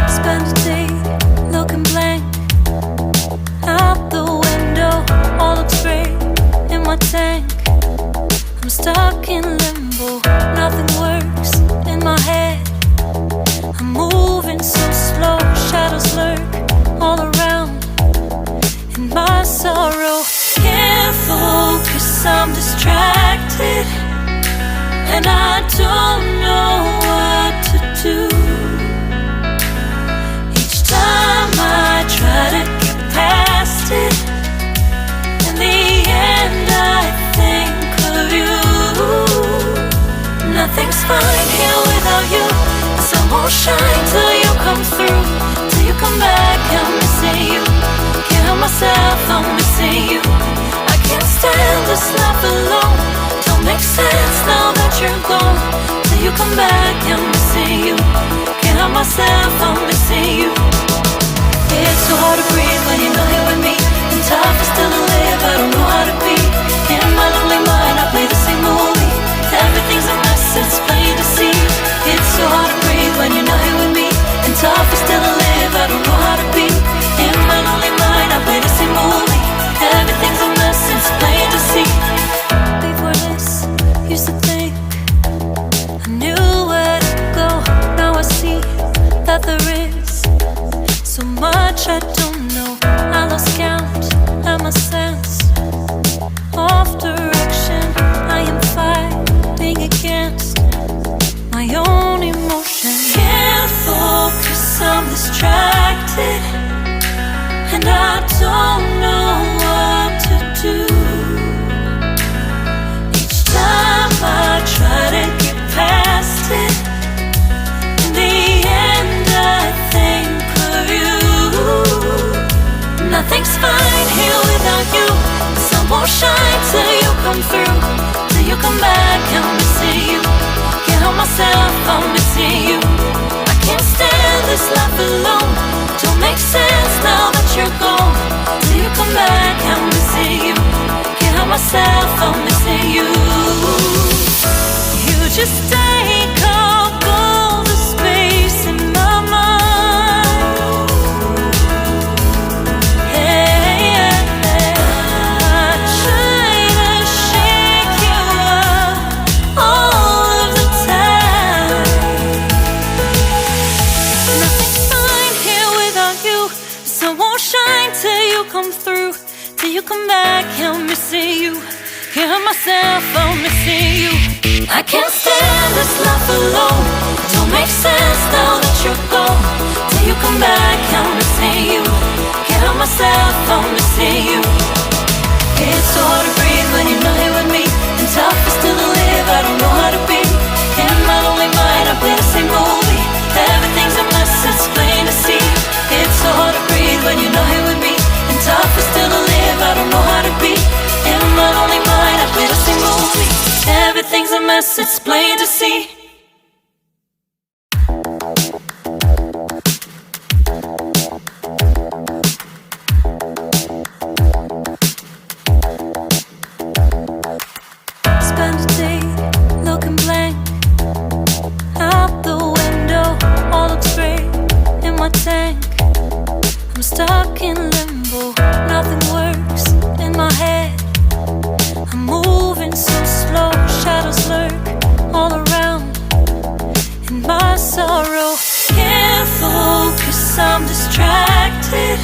Spend a day looking blank out the window, all looks great in my tank. I'm stuck in limbo, nothing works in my head. I'm moving so slow, shadows lurk all around. In my sorrow, can't focus, I'm distracted, and I don't know what to do. Each time I try to get past it, in the end I think of you. Nothing's fine here without you. The sun won't shine till you come through, till you come back. I'm missing you. Can't help myself, I'm missing you. I can't stand this life alone. Don't make sense now that you're gone. Till you come back, I'm missing you. Can't help myself, I'm missing you. It's so hard to breathe when you're not here with me. And tough is still to live, I don't know how to be. In my lonely mind, I play the same movie. Everything's a mess, it's plain to see. It's so hard to breathe when you're not here with me. And tough is still to live, I don't know how to be. In my lonely mind, I play the same movie. Everything's a mess, it's plain to see. Before this, used to think I knew where to go. Now I see that there is so much I don't know. I lost count at my sense of direction. I am fighting against my own emotion. Can't focus, I'm distracted, and I don't know what to do. Each time I try to get past it, in the end I think of you. Nothing's fine here without you. The sun won't shine till you come through, till you come back. I'm missing you. Can't help myself, I'm missing you. I can't stand this life alone. Don't make sense now that you're gone. Till you come back, I'm missing you. Can't help myself, I'm missing you. You just take up all the space in my mind. Hey, I try to shake you up all of the time. Nothing's fine here without you. The sun won't shine till you come through, till you come back. I'm missing you. Can't help myself, I'm missing you. I can't stand this life alone. Don't make sense now that you're gone. Till you come back, I'm missing you. Can't help myself, I'm missing you. It's so hard to breathe when you're not here with me. And tough is still to live, I don't know how to be. In my lonely mind, I play the same movie. Everything's a mess, it's plain to see. It's so hard to breathe when you're not here with me. And tough is still to live, I don't know how to be. In my lonely mind, I play the same movie. Everything's a mess, it's plain to see. Spend a day looking blank out the window, all looks great in my tank. I'm stuck in limbo, nothing works in my head. I'm moving so slow, shadows lurk all around. In my sorrow, can't focus, I'm distracted,